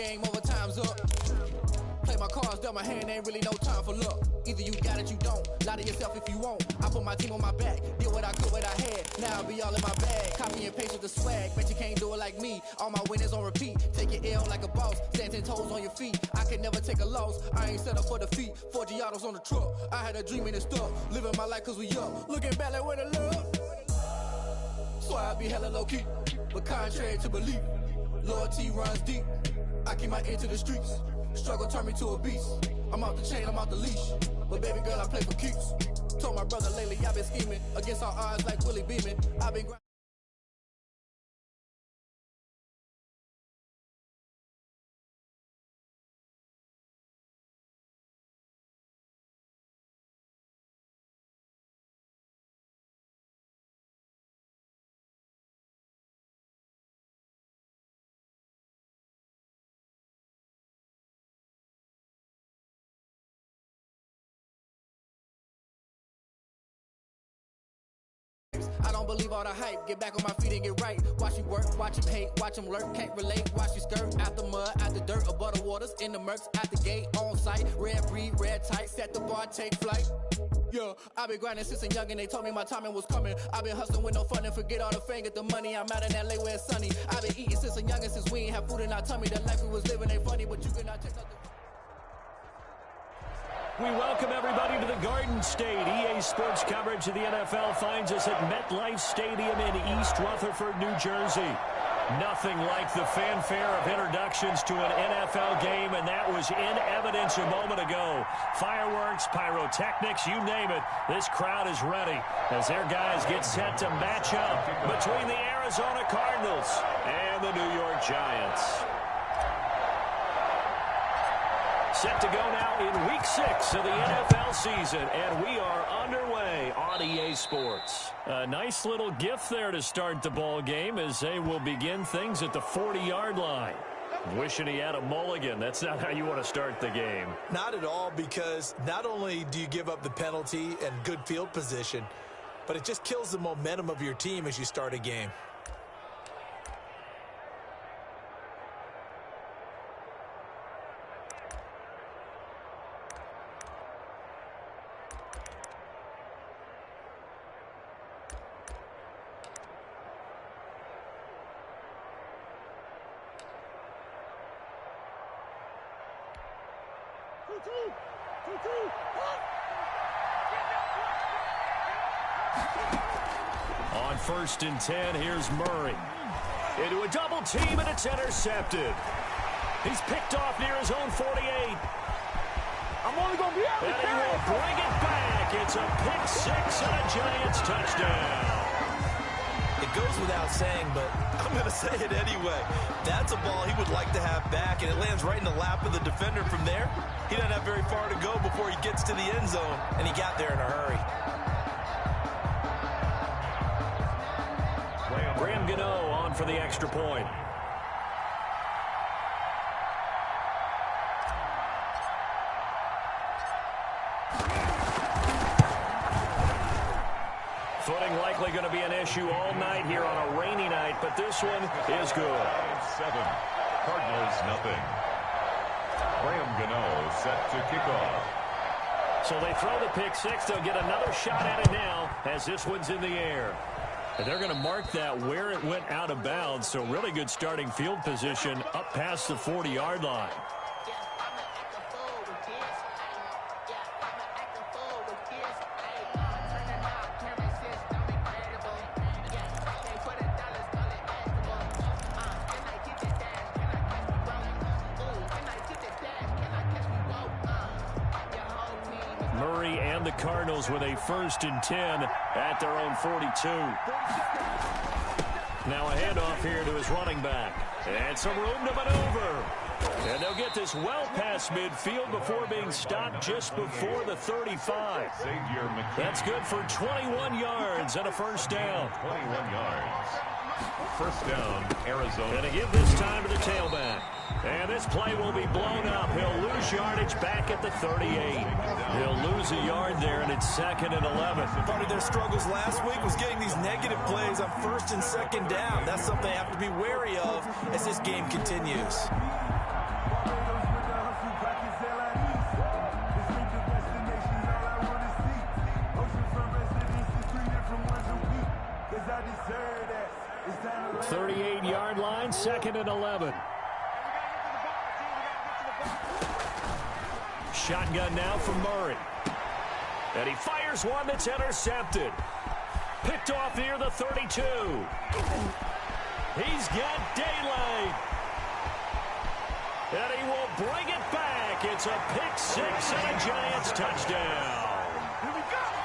game over, time's up. Play my cards, dealt my hand, ain't really no time for luck. Either you got it, you don't. Lie to yourself if you won't. I put my team on my back, did what I could, what I had. Now I'll be all in my bag. Copy and paste with the swag. Bet you can't do it like me. All my winners on repeat. Take your L like a boss. Stand 10 toes on your feet. I can never take a loss. I ain't set up for defeat. 4 Giottos on the truck. I had a dream and it stuck. Living my life cause we up. Looking back like where the love. So I be hella low key. But contrary to belief, loyalty runs deep. I keep my ear to the streets. Struggle turned me to a beast. I'm off the chain, I'm off the leash. But baby girl, I play for keeps. Told my brother lately I've been scheming. Against all odds like Willie Beeman. I've been I don't believe all the hype. Get back on my feet and get right. Watch you work, watch him hate, watch him lurk. Can't relate, watch you skirt. Out the mud, out the dirt, above the waters, in the murks, at the gate, on site. Red breed, red tight, set the bar, take flight. Yeah, I've been grinding since a young and they told me my timing was coming. I've been hustling with no fun and forget all the fame, get the money. I'm out in LA where it's sunny. I've been eating since a young and since we ain't have food in our tummy. The life we was living ain't funny, but you cannot take nothing. We welcome everybody to the Garden State. EA Sports coverage of the NFL finds us at MetLife Stadium in East Rutherford, New Jersey. Nothing like the fanfare of introductions to an NFL game, and that was in evidence a moment ago. Fireworks, pyrotechnics, you name it. This crowd is ready as their guys get set to match up between the Arizona Cardinals and the New York Giants. Set to go now in Week 6 of the NFL season, and we are underway on EA Sports. A nice little gift there to start the ball game as they will begin things at the 40-yard line. Wishing he had a mulligan. That's not how you want to start the game. Not at all, because not only do you give up the penalty and good field position, but it just kills the momentum of your team as you start a game. On 1st and 10, here's Murray. Into a double team, and it's intercepted. He's picked off near his own 48. I'm only going to be able to and he will bring it back. It's a pick six and a Giants touchdown. It goes without saying, but I'm going to say it anyway. That's a ball he would like to have back, and it lands right in the lap of the defender from there. He doesn't have very far to go before he gets to the end zone, and he got there in a hurry. Graham Gano on for the extra point. Footing likely going to be an issue all night here on a rainy night, but this one is good. 7, Cardinals nothing. Graham Gano set to kick off. So they throw the pick six. They'll get another shot at it now as this one's in the air. And they're going to mark that where it went out of bounds. So really good starting field position up past the 40-yard line. Murray and the Cardinals with a 1st and 10 at their own 42. Now a handoff here to his running back. And some room to maneuver. And they'll get this well past midfield before being stopped just before the 35. That's good for 21 yards and a 1st down. 21 yards. 1st down, Arizona. And to give this time to the tailback. And this play will be blown up. He'll lose yardage back at the 38. He'll lose a yard there, and it's 2nd and 11. Part of their struggles last week was getting these negative plays on 1st and 2nd down. That's something they have to be wary of as this game continues. 38-yard line, 2nd and 11. Shotgun now from Murray. And he fires one that's intercepted. Picked off near the 32. He's got daylight. And he will bring it back. It's a pick six and a Giants touchdown.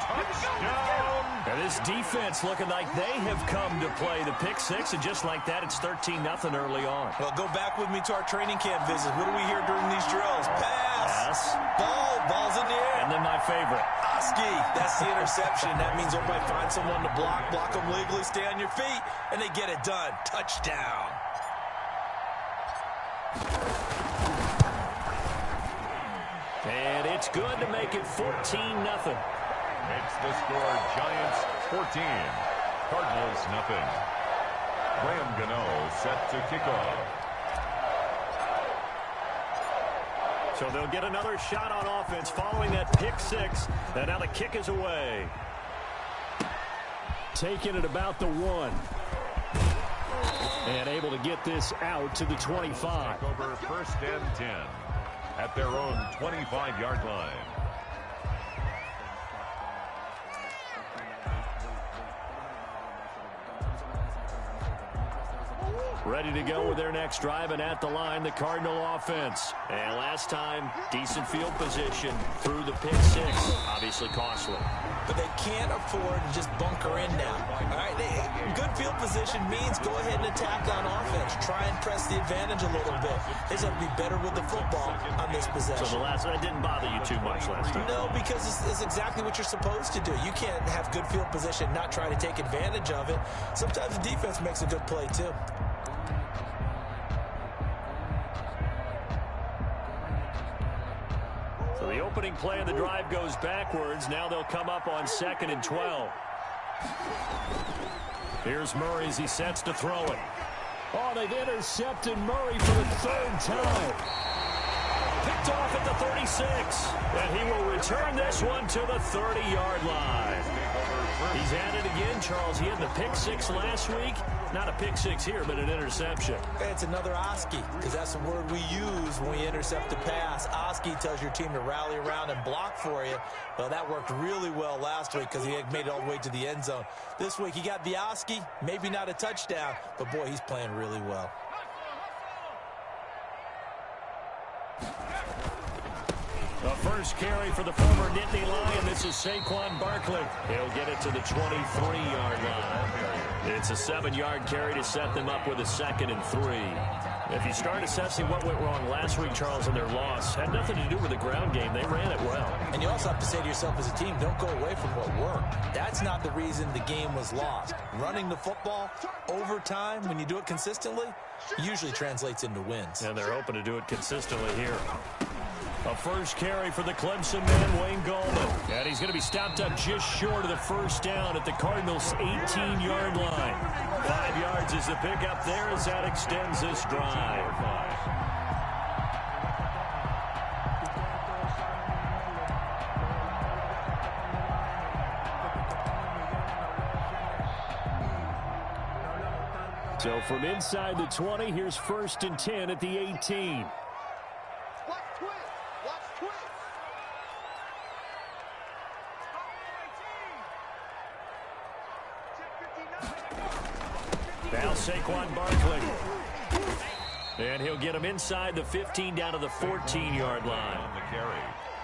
Touchdown. And this defense looking like they have come to play the pick six, and just like that, it's 13-0 early on. Well, go back with me to our training camp visit. What do we hear during these drills? Pass. Ball's in the air. And then my favorite. Oski, that's the interception. That means everybody find someone to block them legally, stay on your feet, and they get it done. Touchdown. And it's good to make it 14-0. Makes the score Giants 14, Cardinals nothing. Graham Gano set to kick off. So they'll get another shot on offense following that pick six. And now the kick is away. Taking it about the 1. And able to get this out to the 25. Take over 1st and 10 at their own 25-yard line. Ready to go with their next drive, and at the line, the Cardinal offense. And last time, decent field position through the pick six. Obviously costly. But they can't afford to just bunker in now. All right, good field position means go ahead and attack on offense. Try and press the advantage a little bit. They just have to be better with the football on this possession. So that didn't bother you too much last time? No, because it's exactly what you're supposed to do. You can't have good field position, not try to take advantage of it. Sometimes the defense makes a good play, too. So the opening play of the drive goes backwards. Now they'll come up on 2nd and 12. Here's Murray as he sets to throw it. Oh, they've intercepted Murray for the 3rd time. Picked off at the 36. And he will return this one to the 30-yard line. He's at it again, Charles. He had the pick six last week. Not a pick six here, but an interception. It's another Oski, because that's the word we use when we intercept a pass. Oski tells your team to rally around and block for you. Well, that worked really well last week because he made it all the way to the end zone. This week, he got the Oski, maybe not a touchdown, but boy, he's playing really well. The first carry for the former Nittany Lion. This is Saquon Barkley. He'll get it to the 23-yard line. It's a 7-yard carry to set them up with a 2nd and 3. If you start assessing what went wrong last week, Charles, in their loss, had nothing to do with the ground game. They ran it well. And you also have to say to yourself as a team, don't go away from what worked. That's not the reason the game was lost. Running the football over time, when you do it consistently, usually translates into wins. And they're hoping to do it consistently here. A first carry for the Clemson man, Wayne Gallman. And he's going to be stopped up just short of the first down at the Cardinals' 18-yard line. 5 yards is the pickup there as that extends this drive. So from inside the 20, here's 1st and 10 at the 18. Now Saquon Barkley. And he'll get him inside the 15 down to the 14-yard line.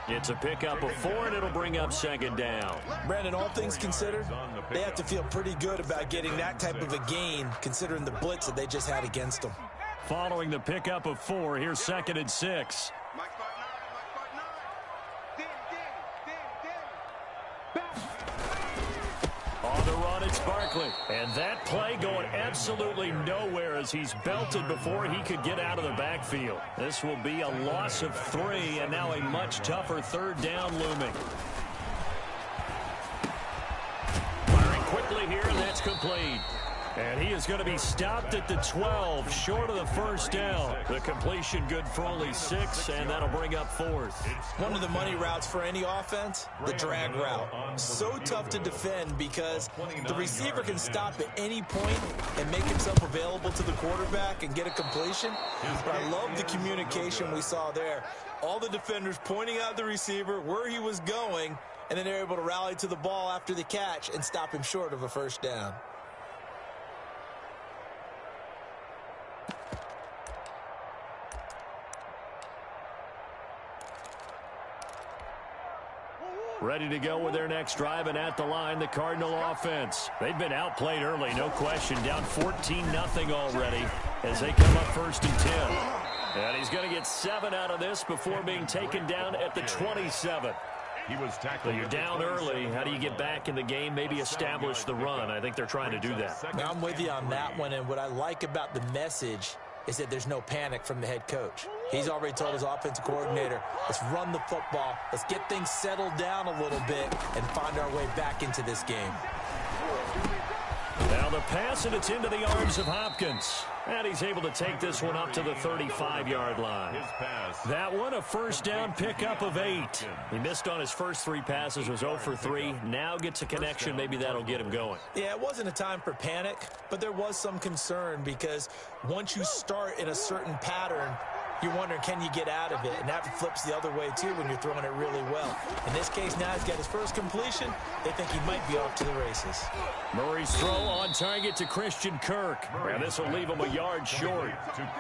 It's a pickup of 4, and it'll bring up 2nd down. Brandon, all things considered, they have to feel pretty good about getting that type of a gain, considering the blitz that they just had against them. Following the pickup of 4, here's 2nd and 6. On the run, it's Barkley. And that play going absolutely nowhere as he's belted before he could get out of the backfield. This will be a loss of 3, and now a much tougher 3rd down looming. Firing quickly here, and that's complete. And he is going to be stopped at the 12, short of the first down. The completion good for only 6, and that'll bring up 4th. One of the money routes for any offense, the drag route. So tough to defend because the receiver can stop at any point and make himself available to the quarterback and get a completion. But I love the communication we saw there. All the defenders pointing out the receiver, where he was going, and then they're able to rally to the ball after the catch and stop him short of a first down. Ready to go with their next drive, and at the line, the Cardinal offense. They've been outplayed early, no question. Down 14-0 already as they come up 1st and 10. And he's going to get 7 out of this before being taken down at the 27. He was tackled. So you're down early. How do you get back in the game? Maybe establish the run. I think they're trying to do that. Now, I'm with you on that one, and what I like about the message is that there's no panic from the head coach. He's already told his offensive coordinator, let's run the football, let's get things settled down a little bit and find our way back into this game. Now the pass, and it's into the arms of Hopkins. And he's able to take this one up to the 35-yard line. That one, a first down pickup of 8. He missed on his first 3 passes, was 0 for 3. Now gets a connection. Maybe that'll get him going. Yeah, it wasn't a time for panic, but there was some concern because once you start in a certain pattern, you're wondering, can you get out of it? And that flips the other way, too, when you're throwing it really well. In this case, now he's got his first completion. They think he might be off to the races. Murray's throw on target to Christian Kirk. And this will leave him a yard short.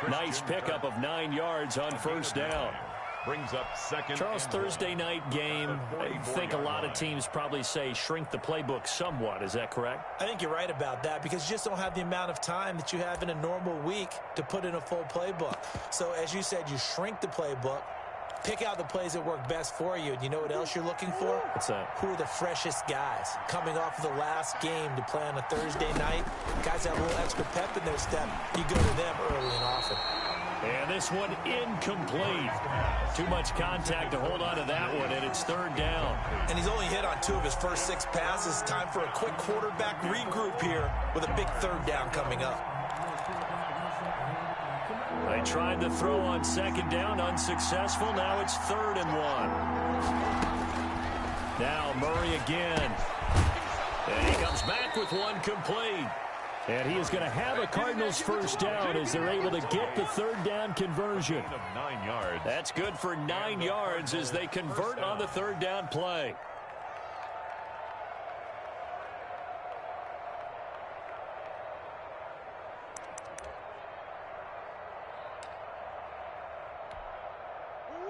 Nice pickup of 9 yards on first down. Brings up 2nd. Charles, Thursday night game, I think a lot of teams probably say shrink the playbook somewhat. Is that correct? I think you're right about that because you just don't have the amount of time that you have in a normal week to put in a full playbook. So, as you said, you shrink the playbook, pick out the plays that work best for you. And you know what else you're looking for? What's that? Who are the freshest guys coming off of the last game to play on a Thursday night? Guys have a little extra pep in their step. You go to them early and often. And this one incomplete. Too much contact to hold on to that one, and it's 3rd down. And he's only hit on 2 of his first 6 passes. Time for a quick quarterback regroup here with a big 3rd down coming up. They tried to throw on 2nd down, unsuccessful. Now it's 3rd and 1. Now Murray again. And he comes back with one complete. And he is going to have a Cardinals first down as they're able to get the 3rd down conversion. 9 yards. That's good for 9 yards as they convert on the 3rd down play.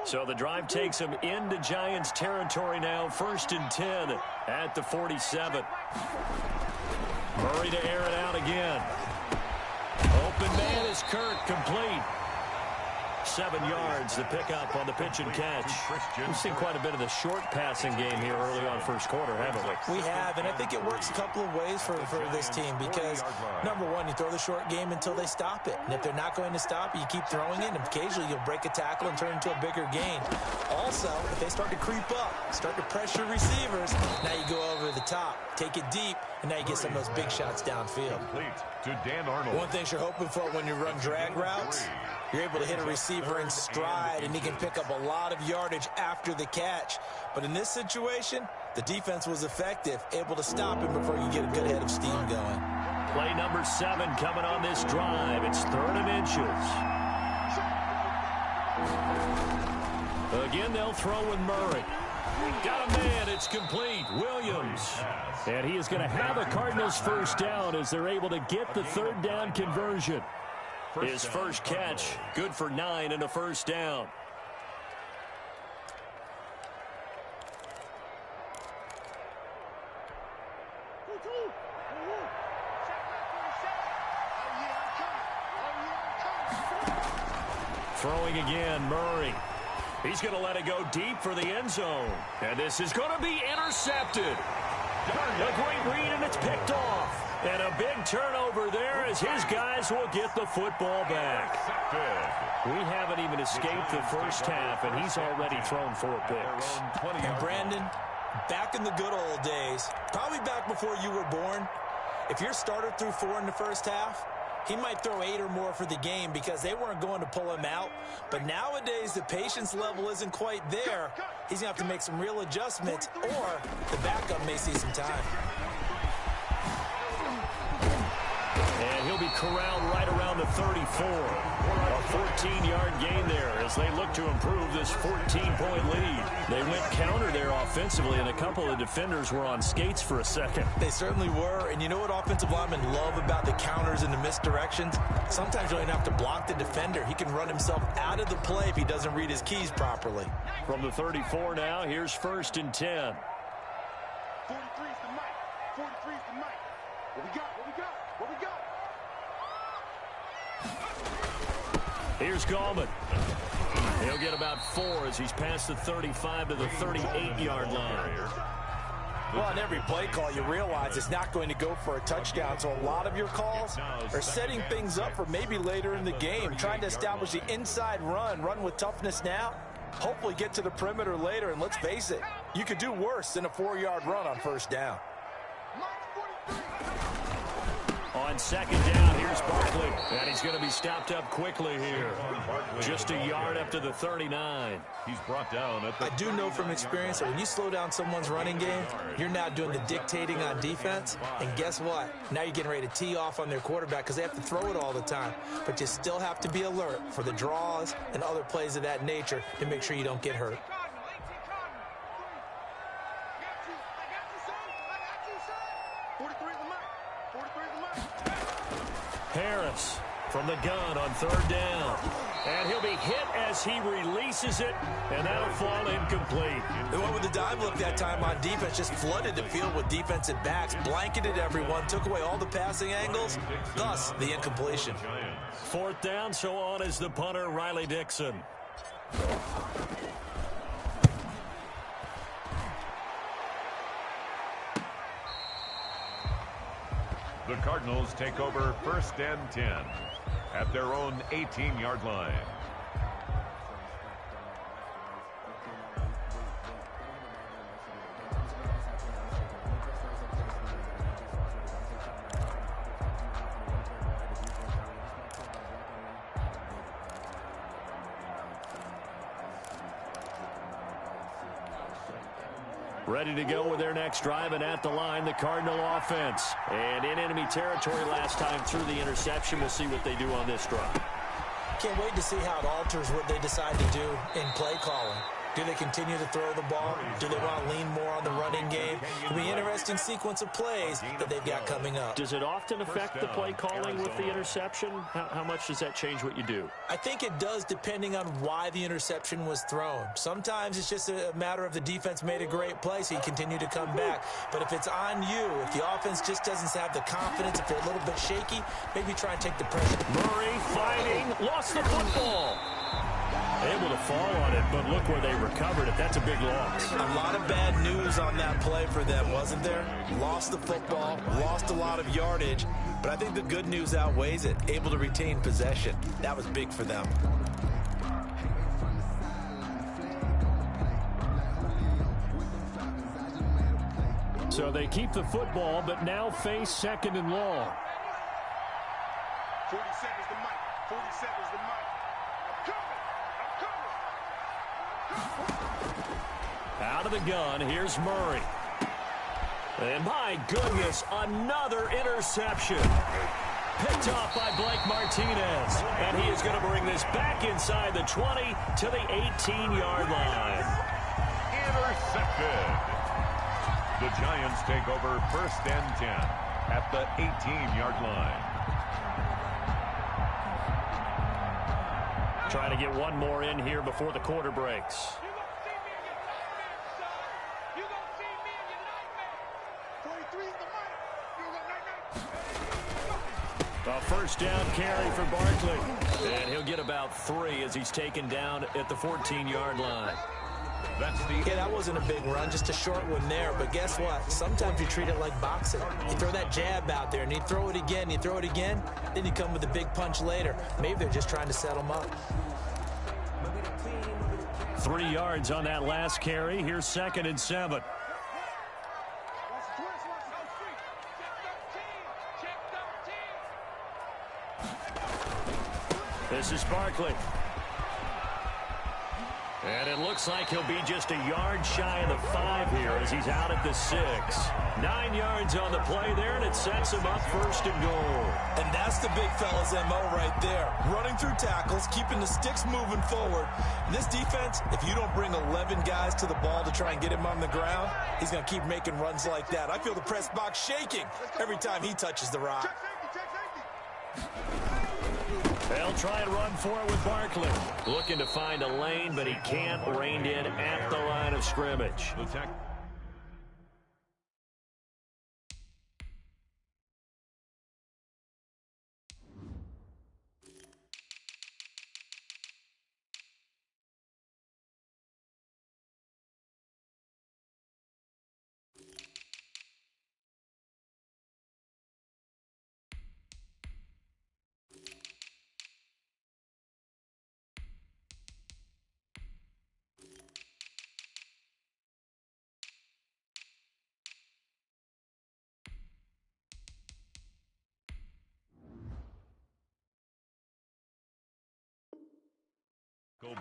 So the drive takes him into Giants territory now. 1st and 10 at the 47. Murray to air it out again. Open man is Kirk, complete. 7 yards, the pickup on the pitch and catch. We've seen quite a bit of the short passing game here early on first quarter, haven't we? We have, and I think it works a couple of ways for this team because, number one, you throw the short game until they stop it. And if they're not going to stop it, you keep throwing it, and occasionally you'll break a tackle and turn it into a bigger gain. Also, if they start to creep up, start to pressure receivers, now you go over the top, take it deep, and now you get some of those big shots downfield. To Dan Arnold. One thing you're hoping for when you run drag routes, you're able to hit a receiver in stride, and he can pick up a lot of yardage after the catch. But in this situation, the defense was effective, able to stop him before you get a good head of steam going. Play number 7 coming on this drive. It's 3rd and inches. Again, they'll throw with Murray. Got a man. It's complete. Williams. And he is going to have a Cardinals first down as they're able to get the 3rd down conversion. His first catch, good for 9 and a first down. Throwing again, Murray. He's going to let it go deep for the end zone. And this is going to be intercepted. A great read, and it's picked off. And a big turnover there as his guys will get the football back. We haven't even escaped the first half, and he's already thrown 4 picks. And Brandon, back in the good old days, probably back before you were born, If your starter threw 4 in the first half, he might throw 8 or more for the game because they weren't going to pull him out. But nowadays, the patience level isn't quite there. He's going to have to make some real adjustments, or the backup may see some time. And he'll be corralled right around the 34. A 14-yard gain there as they look to improve this 14-point lead. They went counter there offensively, and a couple of defenders were on skates for a second. They certainly were, and you know what offensive linemen love about the counters and the misdirections? Sometimes you don't even have to block the defender. He can run himself out of the play if he doesn't read his keys properly. From the 34 now, here's 1st and 10. 43's the mic. 43's the mic. What we got? What we got? What we got? Here's Gallman. He'll get about 4 as he's past the 35 to the 38-yard line. Well, on every play call, you realize it's not going to go for a touchdown, so a lot of your calls are setting things up for maybe later in the game, trying to establish the inside run with toughness now, hopefully get to the perimeter later, and let's face it, you could do worse than a 4-yard run on first down. On 2nd down, here's Barkley, and he's going to be stopped up quickly here. Just a yard up to the 39. He's brought down at the I do know from experience that when you slow down someone's running game, you're now doing the dictating on defense, and guess what? Now you're getting ready to tee off on their quarterback because they have to throw it all the time. But you still have to be alert for the draws and other plays of that nature to make sure you don't get hurt. Harris from the gun on 3rd down. And he'll be hit as he releases it, and that'll fall incomplete. They went with the dive look that time on defense, just flooded the field with defensive backs, blanketed everyone, took away all the passing angles, thus the incompletion. 4th down, so on is the punter, Riley Dixon. The Cardinals take over 1st and 10 at their own 18-yard line. Ready to go with their next drive, and at the line, the Cardinal offense. And in enemy territory last time through the interception. We'll see what they do on this drive. Can't wait to see how it alters what they decide to do in play calling. Do they continue to throw the ball? Do they want to lean more on the running game? It'll be an interesting sequence of plays that they've got coming up. Does it often affect the play calling with the interception? How much does that change what you do? I think it does, depending on why the interception was thrown. Sometimes it's just a matter of the defense made a great play, so you continue to come back. But if it's on you, if the offense just doesn't have the confidence, if they're a little bit shaky, maybe try and take the pressure. Murray fighting, lost the football. Able to fall on it, but look where they recovered it. That's a big loss. A lot of bad news on that play for them, wasn't there? Lost the football, lost a lot of yardage, but I think the good news outweighs it. Able to retain possession. That was big for them. So they keep the football, but now face 2nd and long. 47's the mic. 47's the mic. Out of the gun, here's Murray. And my goodness, another interception. Picked off by Blake Martinez. And he is going to bring this back inside the 20 to the 18-yard line. Intercepted. The Giants take over 1st and 10 at the 18-yard line. Trying to get one more in here before the quarter breaks. A 1st down carry for Barkley. And he'll get about 3 as he's taken down at the 14-yard line. Yeah, that wasn't a big run, just a short one there. But guess what? Sometimes you treat it like boxing. You throw that jab out there, and you throw it again, then you come with a big punch later. Maybe they're just trying to set them up. 3 yards on that last carry. Here's 2nd and 7. This is Barkley. And it looks like he'll be just a yard shy of the 5 here as he's out at the 6. 9 yards on the play there, and it sets him up first and goal. And that's the big fella's MO right there. Running through tackles, keeping the sticks moving forward. And this defense, if you don't bring 11 guys to the ball to try and get him on the ground, he's going to keep making runs like that. I feel the press box shaking every time he touches the rock. They'll try and run for it with Barkley. Looking to find a lane, but he can't. Reined in at the line of scrimmage.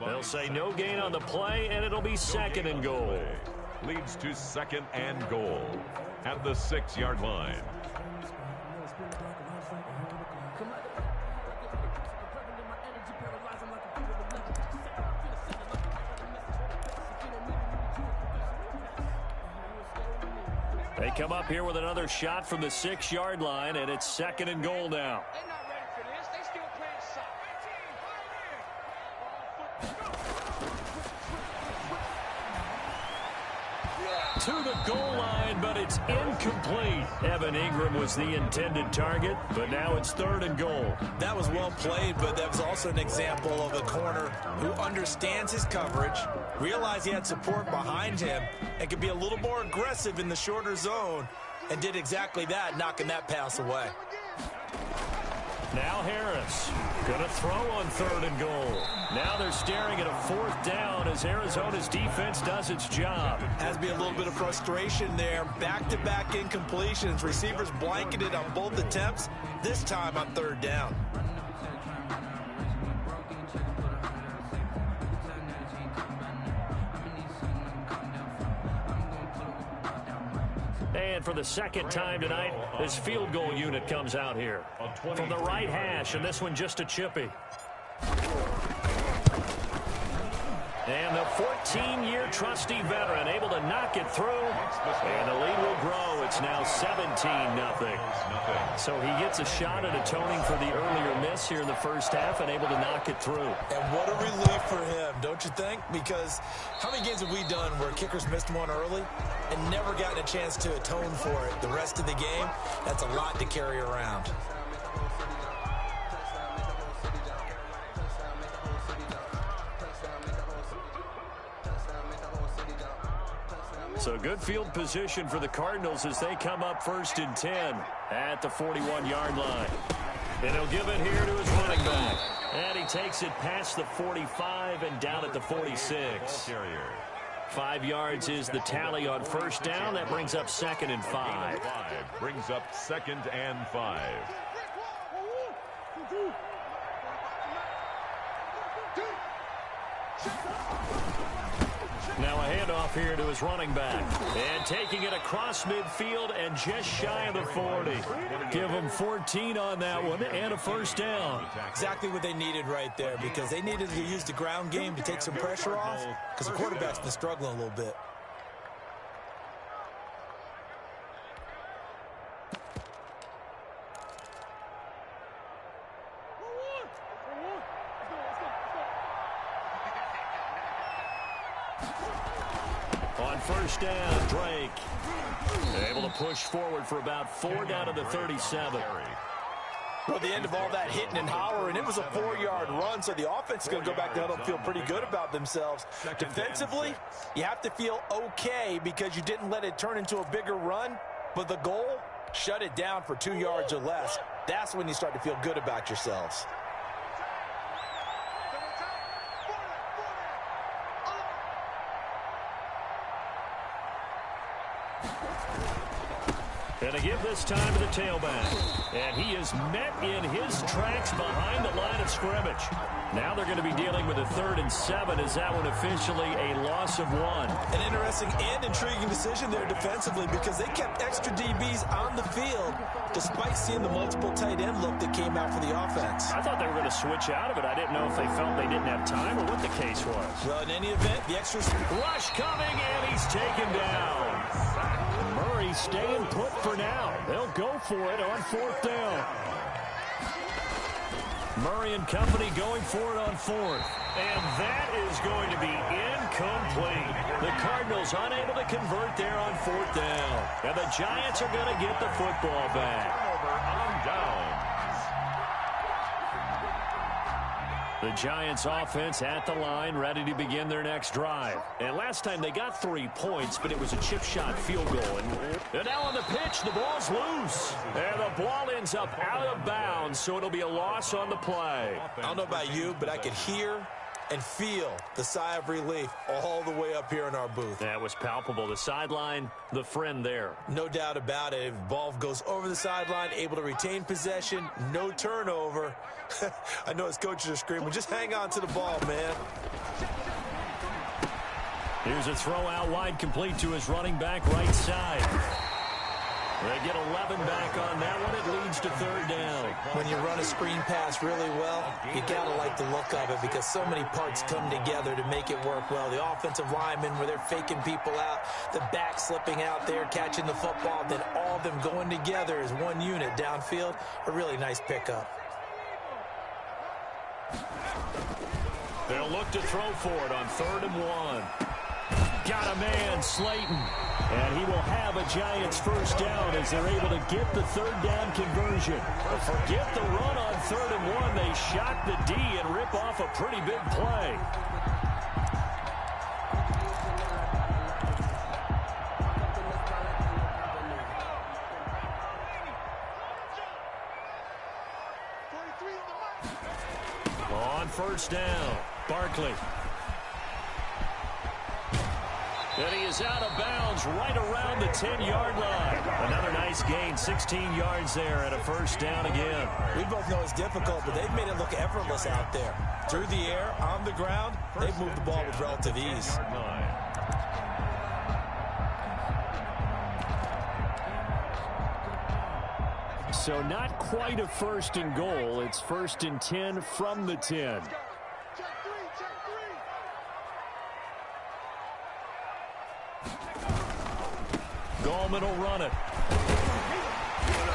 They'll say no gain on the play, and it'll be second and goal. Leads to second and goal at the 6-yard line. They come up here with another shot from the 6-yard line, and it's second and goal now. To the goal line, but it's incomplete. Evan Ingram was the intended target, but now it's third and goal. That was well played, but that was also an example of a corner who understands his coverage, realized he had support behind him, and could be a little more aggressive in the shorter zone, and did exactly that, knocking that pass away. Now Harris going to throw on third and goal. Now they're staring at a 4th down as Arizona's defense does its job. Has to be a little bit of frustration there. Back-to-back incompletions. Receivers blanketed on both attempts, this time on 3rd down. And for the second time tonight, this field goal unit comes out here. From the right hash, and this one just a chippy. And the 14-year trusty veteran able to knock it through. And the lead will grow. It's now 17-0. So he gets a shot at atoning for the earlier miss here in the first half and able to knock it through. And what a relief for him, don't you think? Because how many games have we done where kickers missed one early and never gotten a chance to atone for it the rest of the game? That's a lot to carry around. So good field position for the Cardinals as they come up 1st and 10 at the 41-yard line. And he'll give it here to his running back. And he takes it past the 45 and down at the 46. 5 yards is the tally on 1st down. That brings up 2nd and 5. Brings up 2nd and 5. Now a handoff here to his running back. And taking it across midfield and just shy of the 40. Give him 14 on that one and a 1st down. Exactly what they needed right there, because they needed to use the ground game to take some pressure off, because the quarterback's been struggling a little bit. On 1st down, Drake able to push forward for about 4 down to the 37. Well, the end of all that hitting and hollering, it was a 4-yard run, so the offense is going to go back down and feel pretty good about themselves. Defensively, you have to feel okay because you didn't let it turn into a bigger run, but the goal, shut it down for 2 yards or less. That's when you start to feel good about yourselves. And to give this time to the tailback. And he is met in his tracks behind the line of scrimmage. Now they're going to be dealing with a 3rd and 7. Is that one officially a loss of 1? An interesting and intriguing decision there defensively because they kept extra DBs on the field despite seeing the multiple tight end look that came out for the offense. I thought they were going to switch out of it. I didn't know if they felt they didn't have time or what the case was. Well, in any event, the extra rush coming, and he's taken down. Murray staying put for now. They'll go for it on 4th down. Murray and company going for it on 4th. And that is going to be incomplete. The Cardinals unable to convert there on 4th down. And the Giants are going to get the football back. Turnover on downs. The Giants offense at the line, ready to begin their next drive. And last time they got 3 points, but it was a chip shot field goal. And now on the pitch, the ball's loose. And the ball ends up out of bounds, so it'll be a loss on the play. I don't know about you, but I could hear and feel the sigh of relief all the way up here in our booth. That was palpable. The sideline, the friend there. No doubt about it. If the ball goes over the sideline, able to retain possession, no turnover. I know his coaches are screaming, just hang on to the ball, man. Here's a throw out wide, complete to his running back right side. They get 11 back on that one. It leads to 3rd down. When you run a screen pass really well, you got to like the look of it because so many parts come together to make it work well. The offensive linemen, where they're faking people out, the back slipping out there, catching the football, then all of them going together as one unit downfield. A really nice pickup. They'll look to throw for it on 3rd and 1. Got a man, Slayton. And he will have a Giants 1st down as they're able to get the 3rd down conversion. But forget the run on 3rd and 1. They shock the D and rip off a pretty big play. On 1st down, Barkley. And he is out of bounds right around the 10-yard line. Another nice gain, 16 yards there at a 1st down again. We both know it's difficult, but they've made it look effortless out there. Through the air, on the ground, they've moved the ball with relative ease. So not quite a 1st and goal. It's 1st and 10 from the 10. Gallman will run it.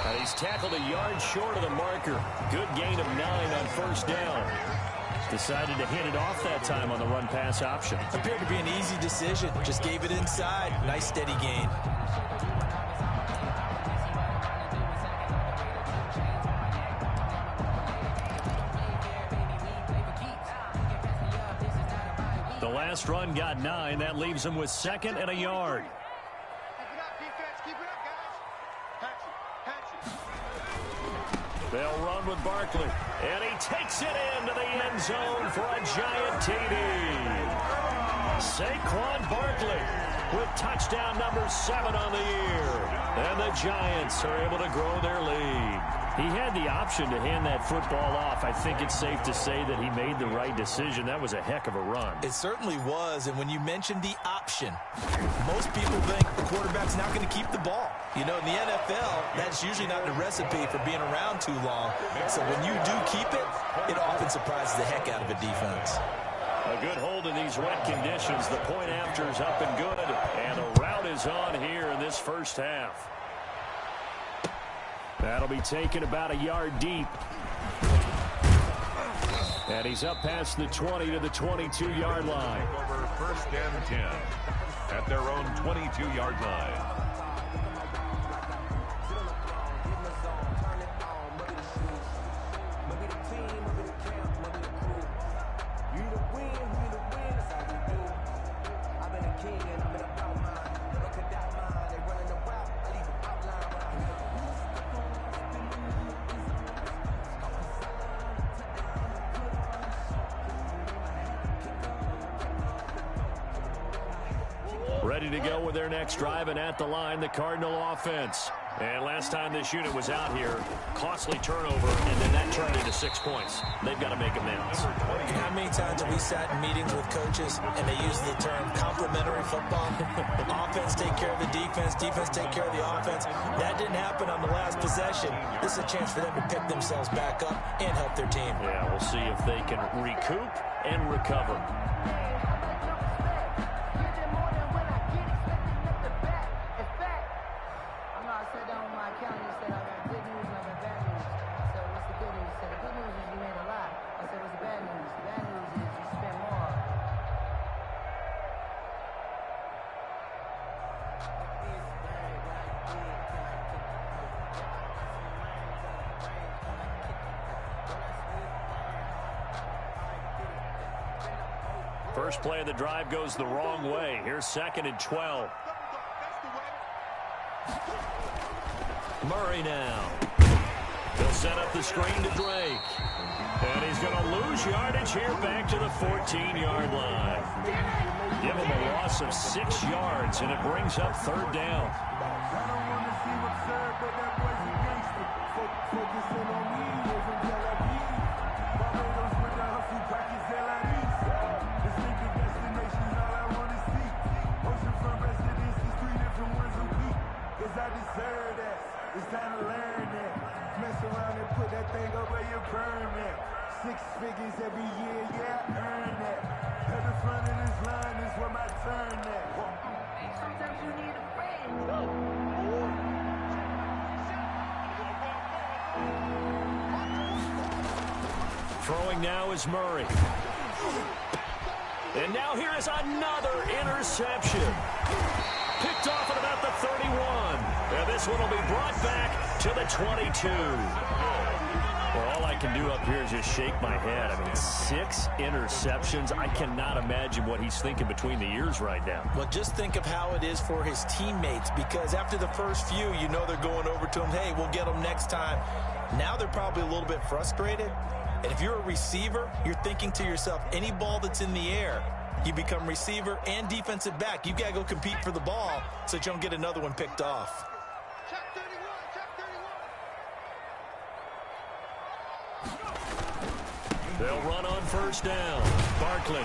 And he's tackled a yard short of the marker. Good gain of 9 on 1st down. Decided to hand it off that time on the run-pass option. Appeared to be an easy decision. Just gave it inside. Nice steady gain. The last run got 9. That leaves him with 2nd and a yard. They'll run with Barkley. And he takes it into the end zone for a Giant TD. Saquon Barkley with touchdown number 7 on the year. And the Giants are able to grow their lead. He had the option to hand that football off. I think it's safe to say that he made the right decision. That was a heck of a run. It certainly was. And when you mentioned the option, most people think the quarterback's not going to keep the ball. You know, in the NFL, that's usually not the recipe for being around too long. So when you do keep it, it often surprises the heck out of a defense. A good hold in these wet conditions. The point after is up and good. And the route is on here in this 1st half. That'll be taken about a yard deep. And he's up past the 20 to the 22-yard line. Over 1st and 10 at their own 22-yard line. Ready to go with their next drive, and at the line, the Cardinal offense. And last time this unit was out here, costly turnover, and then that turned into 6 points. They've got to make amends. How many times have we sat in meetings with coaches and they use the term complementary football? Offense take care of the defense, defense take care of the offense. That didn't happen on the last possession. This is a chance for them to pick themselves back up and help their team. Yeah, we'll see if they can recoup and recover. First play of the drive goes the wrong way. Here's 2nd and 12. Murray now. He'll set up the screen to Drake. And he's going to lose yardage here back to the 14-yard line. Give him a loss of 6 yards, and it brings up 3rd down. It's time to learn that. Mess around and put that thing over your permit. 6 figures every year, yeah, earn that. At the front of this line is where my turn at. Sometimes you need a friend. Throwing now is Murray. And now here is another interception. Picked off at about the 31. And this one will be brought back to the 22. Well, all I can do up here is just shake my head. I mean, 6 interceptions. I cannot imagine what he's thinking between the ears right now. Well, just think of how it is for his teammates, because after the first few, you know they're going over to him, hey, we'll get them next time. Now they're probably a little bit frustrated. And if you're a receiver, you're thinking to yourself, any ball that's in the air, you become receiver and defensive back. You've got to go compete for the ball so that you don't get another one picked off. They'll run on 1st down. Barkley.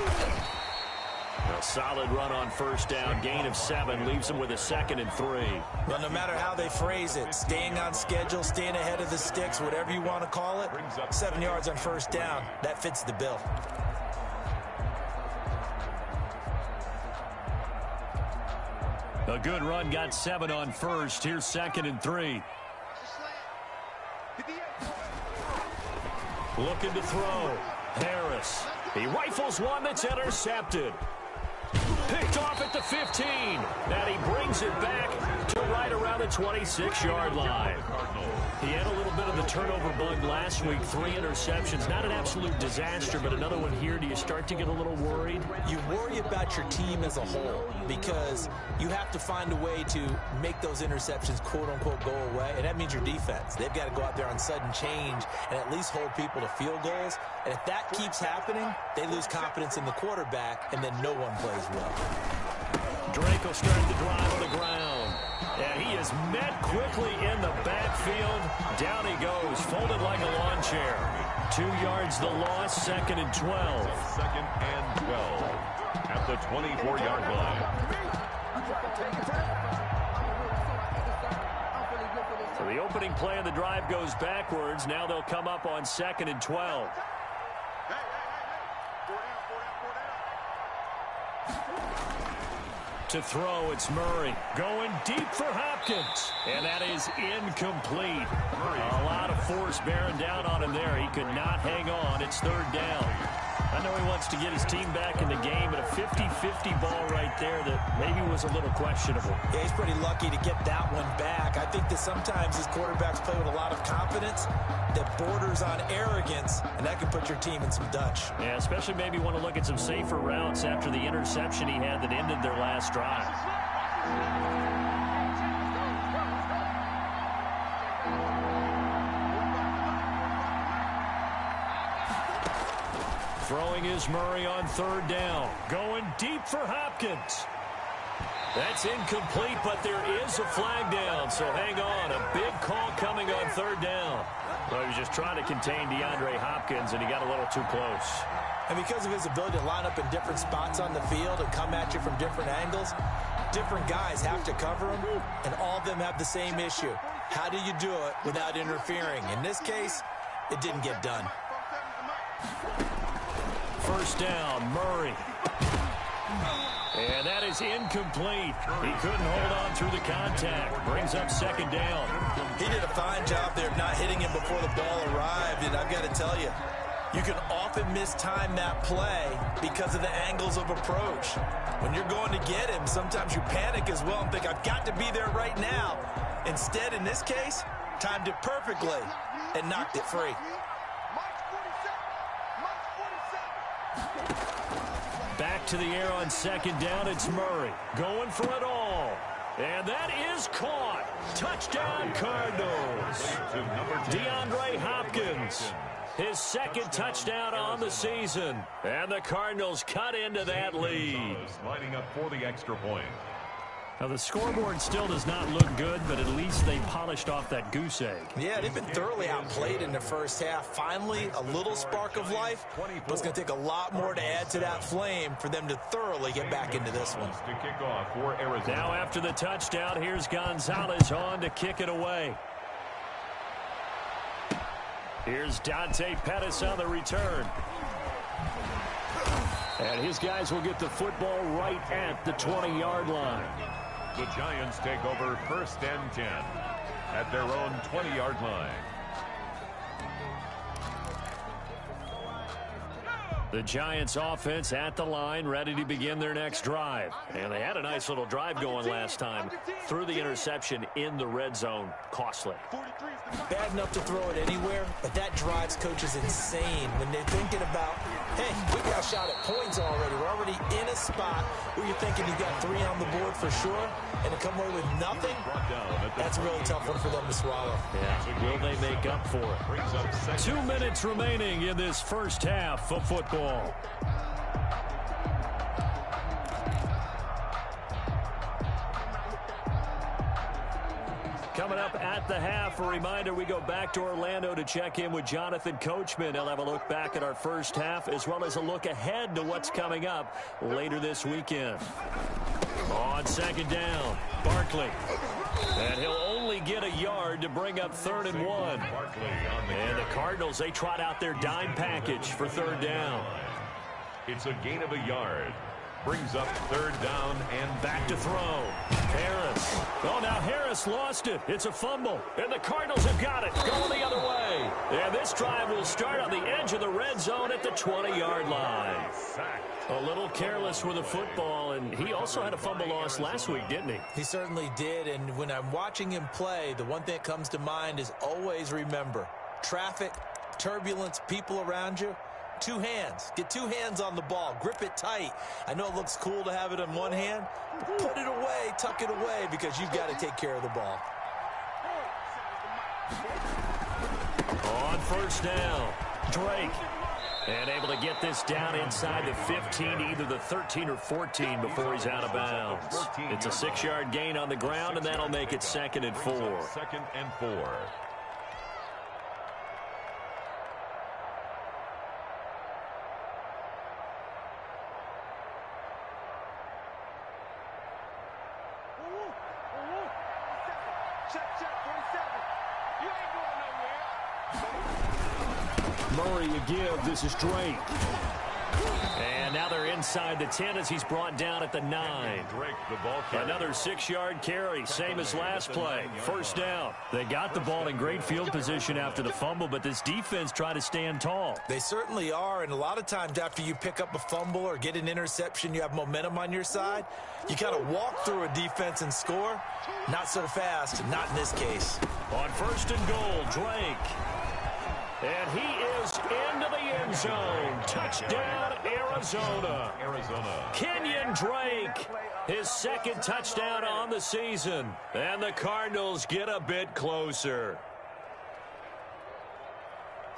A solid run on 1st down. Gain of 7 leaves them with a 2nd and 3. Well, no matter how they phrase it, staying on schedule, staying ahead of the sticks, whatever you want to call it, 7 yards on 1st down, that fits the bill. A good run got 7 on 1st. Here's 2nd and 3. Looking to throw. Harris. He rifles one that's intercepted. Picked off at the 15. And he brings it back to right around the 26-yard line. He had a little bit of the turnover bug last week. 3 interceptions. Not an absolute disaster, but another one here. Do you start to get a little worried? You worry about your team as a whole because you have to find a way to make those interceptions, quote-unquote, go away. And that means your defense. They've got to go out there on sudden change and at least hold people to field goals. And if that keeps happening, they lose confidence in the quarterback, and then no one plays well. Drake will start the drive on the ground. And he is met quickly in the backfield. Down he goes, folded like a lawn chair. 2 yards the loss, 2nd and 12. 2nd and 12 at the 24-yard line. So the opening play of the drive goes backwards. Now they'll come up on 2nd and 12. To throw, it's Murray. Going deep for Hopkins. And that is incomplete. A lot of force bearing down on him there. He could not hang on. It's 3rd down. I know he wants to get his team back in the game, but a 50-50 ball right there that maybe was a little questionable. Yeah, he's pretty lucky to get that one back. I think that sometimes these quarterbacks play with a lot of confidence that borders on arrogance, and that can put your team in some Dutch. Yeah, especially maybe want to look at some safer routes after the interception he had that ended their last drive. Throwing is Murray on 3rd down. Going deep for Hopkins. That's incomplete, but there is a flag down, so hang on. A big call coming on third down. Well, he was just trying to contain DeAndre Hopkins, and he got a little too close. And because of his ability to line up in different spots on the field and come at you from different angles, different guys have to cover him, and all of them have the same issue. How do you do it without interfering? In this case, it didn't get done. First down, Murray. And that is incomplete. He couldn't hold on through the contact. Brings up second down. He did a fine job there of not hitting him before the ball arrived, and I've got to tell you, you can often mistime that play because of the angles of approach. When you're going to get him, sometimes you panic as well and think, I've got to be there right now. Instead, in this case, timed it perfectly and knocked it free. Back to the air on second down, it's Murray. Going for it all. And that is caught. Touchdown, Cardinals. DeAndre Hopkins. His second touchdown on the season. And the Cardinals cut into that lead. Lining up for the extra point. Now, the scoreboard still does not look good, but at least they polished off that goose egg. Yeah, they've been thoroughly outplayed in the first half. Finally, a little spark of life, but it's going to take a lot more to add to that flame for them to thoroughly get back into this one. To kick off for Arizona. Now, after the touchdown, here's Gonzalez on to kick it away. Here's Dante Pettis on the return. And his guys will get the football right at the 20-yard line. The Giants take over first and 10 at their own 20-yard line. The Giants offense at the line, ready to begin their next drive. And they had a nice little drive going last time. Threw the interception in the red zone. Costly. Bad enough to throw it anywhere, but that drives coaches insane when they're thinking about, hey, we got a shot at points already. We're already in a spot where you're thinking you've got 3 on the board for sure, and to come away with nothing, that's a really tough one for them to swallow. Yeah, will they make up for it? 2 minutes remaining in this first half of football. Coming up at the half, a reminder, we go back to Orlando to check in with Jonathan Coachman. He'll have a look back at our first half as well as a look ahead to what's coming up later this weekend. On second down, Barkley. And he'll only get a yard to bring up 3rd and 1. And the Cardinals, they trot out their dime package for 3rd down. It's a gain of a yard. Brings up 3rd down and back to throw. Harris. Oh, now Harris lost it. It's a fumble. And the Cardinals have got it. Going the other way. And this drive will start on the edge of the red zone at the 20-yard line. A little careless with the football, and he also had a fumble loss last week, didn't he? He certainly did, and when I'm watching him play, the one thing that comes to mind is always remember, traffic, turbulence, people around you, 2 hands. Get 2 hands on the ball. Grip it tight. I know it looks cool to have it in one hand, but put it away, tuck it away, because you've got to take care of the ball. On first down, Drake. And able to get this down inside the 15, either the 13 or 14 before he's out of bounds. It's a 6-yard gain on the ground, and that'll make it 2nd and 4. 2nd and 4. Murray a give. This is Drake. And now they're inside the 10 as he's brought down at the 9. Another 6-yard carry, same as last play. First down. They got the ball in great field position after the fumble, but this defense tried to stand tall. They certainly are, and a lot of times after you pick up a fumble or get an interception, you have momentum on your side. You kind of walk through a defense and score. Not so fast, not in this case. On 1st and goal, Drake. And he is into the end zone. Touchdown, Arizona. Kenyon Drake, his 2nd touchdown on the season. And the Cardinals get a bit closer.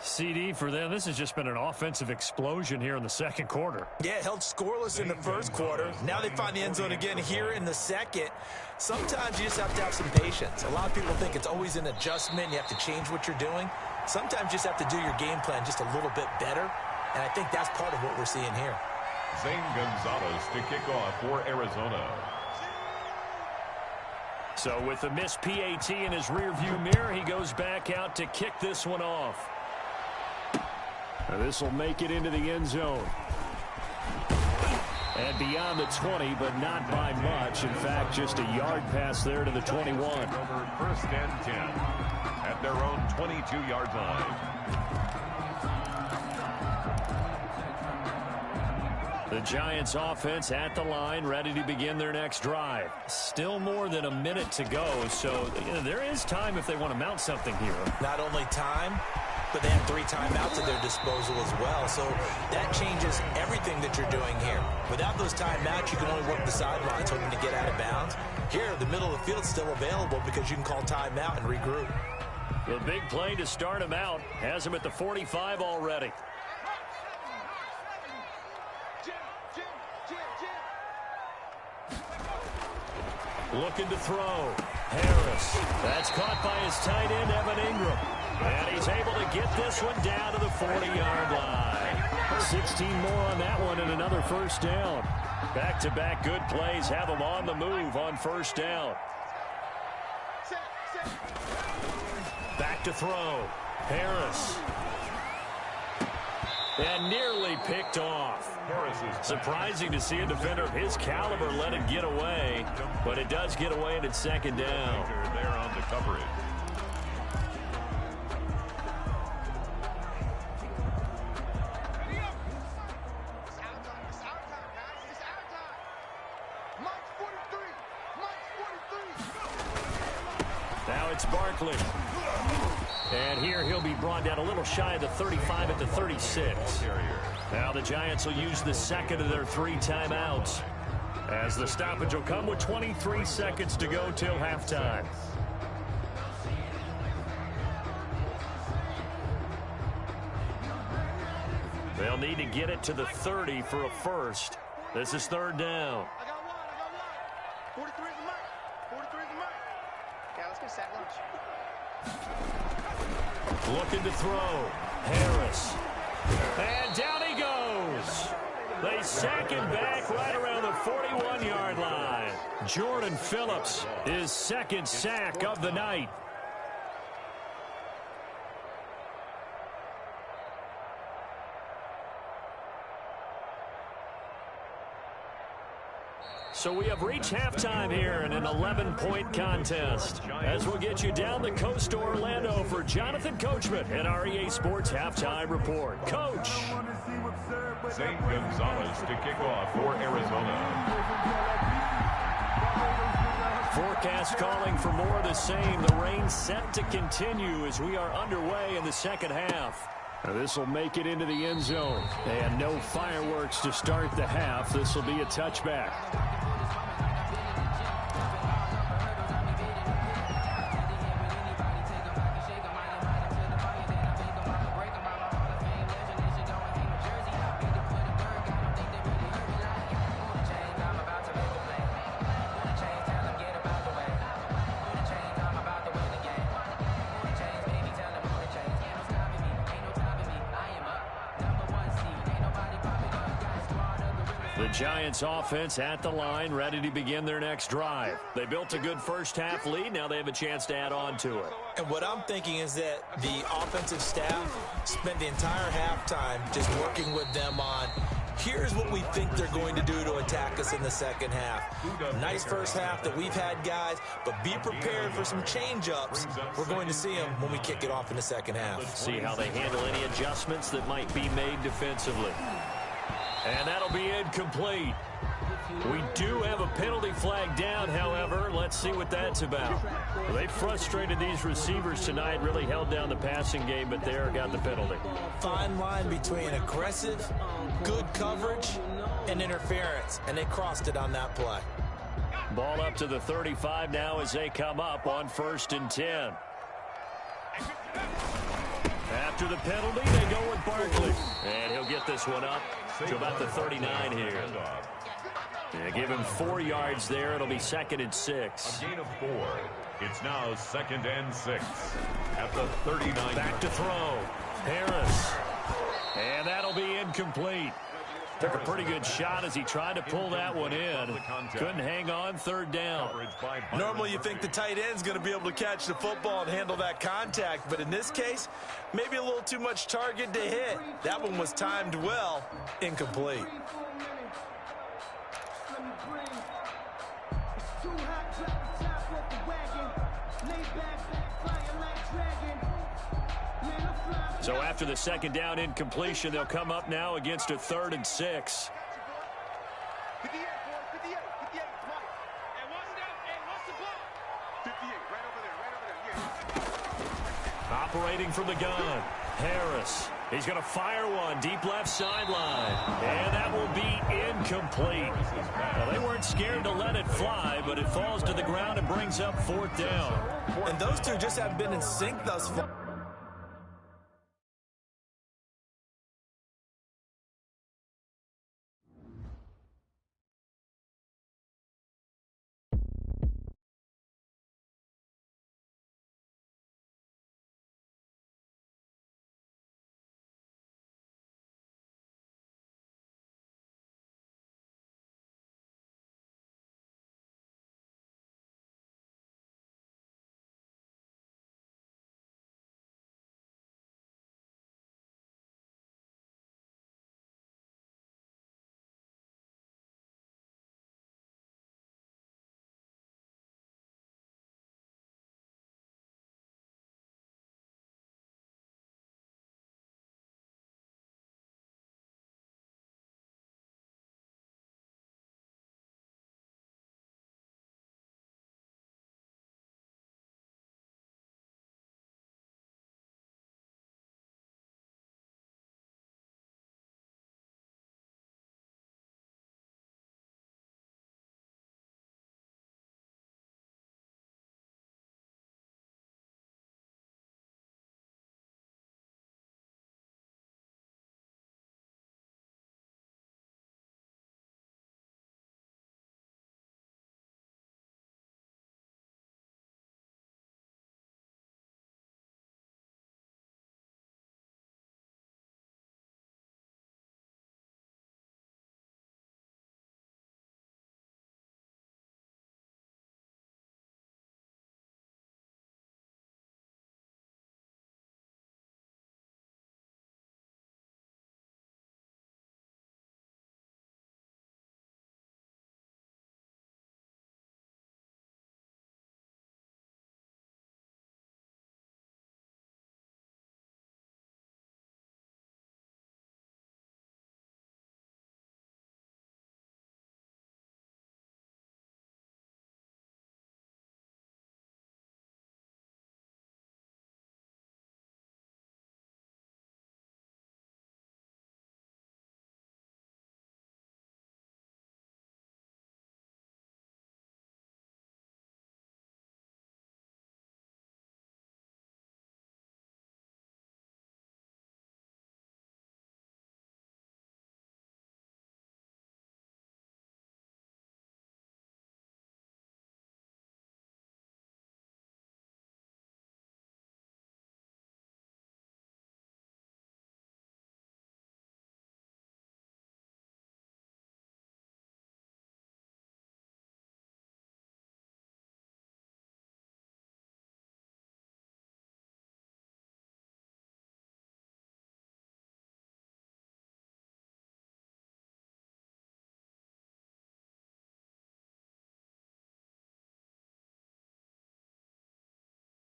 CD for them. This has just been an offensive explosion here in the second quarter. Yeah, held scoreless in the first quarter. Now they find the end zone again here in the second. Sometimes you just have to have some patience. A lot of people think it's always an adjustment. You have to change what you're doing. Sometimes you just have to do your game plan just a little bit better. And I think that's part of what we're seeing here. Zane Gonzalez to kick off for Arizona. So with the missed PAT in his rearview mirror, he goes back out to kick this one off. This will make it into the end zone. And beyond the 20, but not by much. In fact, just a yard pass there to the 21. Over first and 10 at their own 22-yard line. The Giants offense at the line, ready to begin their next drive. Still more than a minute to go, so there is time if they want to mount something here. Not only time, but they have 3 timeouts at their disposal as well. So that changes everything that you're doing here. Without those timeouts, you can only work the sidelines hoping to get out of bounds. Here, the middle of the field is still available because you can call timeout and regroup. The big play to start him out has him at the 45 already. Looking to throw. Harris. That's caught by his tight end, Evan Ingram. And he's able to get this one down to the 40-yard line. 16 more on that one and another first down. Back-to-back good plays have him on the move on first down. Back to throw. Harris. And nearly picked off. Surprising to see a defender of his caliber let it get away, but it does get away and it's second down. They're on the coverage. Now it's Barkley. And here he'll be brought down a little shy of the 35 at the 36. Now the Giants will use the second of their 3 timeouts, as the stoppage will come with 23 seconds to go till halftime. They'll need to get it to the 30 for a first. This is third down. I got one. 43 is the mic. 43 is the mic. Yeah, let's get sack lunch. Looking to throw. Harris. And down he goes. They sack him back right around the 41-yard line. Jordan Phillips, his second sack of the night. So we have reached halftime here in an 11-point contest. As we'll get you down the coast to Orlando for Jonathan Coachman and our EA Sports Halftime Report. Coach. Zane Gonzalez to kick off for Arizona. Forecast calling for more of the same. The rain set to continue as we are underway in the second half. This will make it into the end zone. And no fireworks to start the half. This will be a touchback. Giants offense at the line, ready to begin their next drive. They built a good first half lead. Now they have a chance to add on to it. And what I'm thinking is that the offensive staff spent the entire halftime just working with them on, here's what we think they're going to do to attack us in the second half. Nice first half that we've had, guys, but be prepared for some change-ups. We're going to see them when we kick it off in the second half. See how they handle any adjustments that might be made defensively. And that'll be incomplete. We do have a penalty flag down, however. Let's see what that's about. Well, they frustrated these receivers tonight, really held down the passing game, but there got the penalty. Fine line between aggressive, good coverage, and interference, and they crossed it on that play. Ball up to the 35 now as they come up on 1st and 10. At After the penalty, they go with Barkley. And he'll get this one up to about the 39 here. Yeah, give him 4 yards there. It'll be 2nd and 6. A gain of 4. It's now 2nd and 6 at the 39. Back to throw. Harris. And that'll be incomplete. Took a pretty good shot as he tried to pull that one in. Couldn't hang on, 3rd down. Normally you think the tight end's going to be able to catch the football and handle that contact, but in this case, maybe a little too much target to hit. That one was timed well, incomplete. So after the 2nd down incompletion, they'll come up now against a 3rd and 6. 58, boys, 58, 58, Mike. And what's the ball? 58, right over there, yeah. Operating from the gun, Harris. He's going to fire one deep left sideline. And that will be incomplete. Well, they weren't scared to let it fly, but it falls to the ground and brings up 4th down. And those two just haven't been in sync thus far.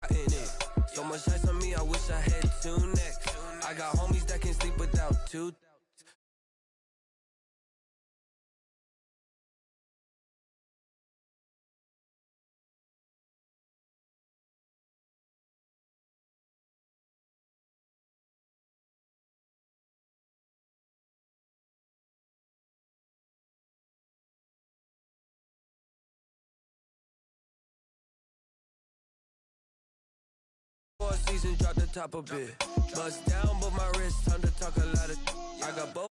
In it. So much ice on me, I wish I had 2 necks. I got homies that can sleep without 2. season, drop the top a bit. Bust down, but my wrist, time to talk a lot of. I got both.